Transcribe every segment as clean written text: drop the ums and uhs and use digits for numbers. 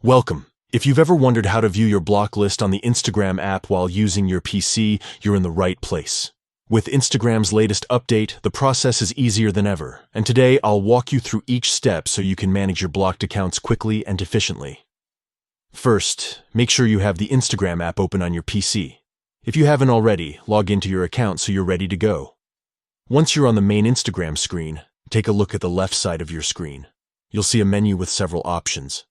Welcome. If you've ever wondered how to view your block list on the Instagram app while using your PC, you're in the right place. With Instagram's latest update, the process is easier than ever, and today I'll walk you through each step so you can manage your blocked accounts quickly and efficiently. First, make sure you have the Instagram app open on your PC. If you haven't already, log into your account so you're ready to go. Once you're on the main Instagram screen, take a look at the left side of your screen. You'll see a menu with several options.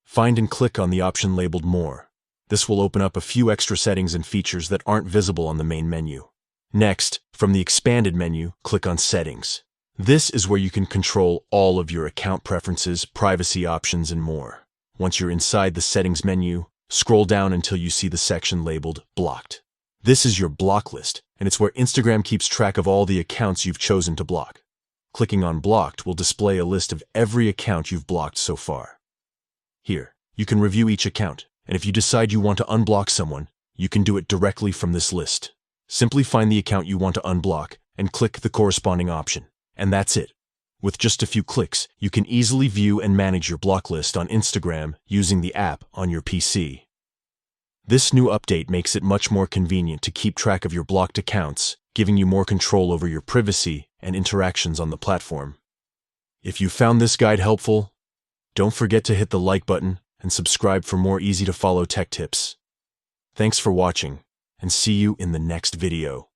Find and click on the option labeled More. This will open up a few extra settings and features that aren't visible on the main menu. Next, from the expanded menu, click on Settings. This is where you can control all of your account preferences, privacy options, and more. Once you're inside the Settings menu, scroll down until you see the section labeled Blocked. This is your block list, and it's where Instagram keeps track of all the accounts you've chosen to block. Clicking on Blocked will display a list of every account you've blocked so far. Here, you can review each account, and if you decide you want to unblock someone, you can do it directly from this list. Simply find the account you want to unblock and click the corresponding option, and that's it. With just a few clicks, you can easily view and manage your block list on Instagram using the app on your PC. This new update makes it much more convenient to keep track of your blocked accounts, giving you more control over your privacy and interactions on the platform. If you found this guide helpful, don't forget to hit the like button and subscribe for more easy-to-follow tech tips. Thanks for watching, and see you in the next video.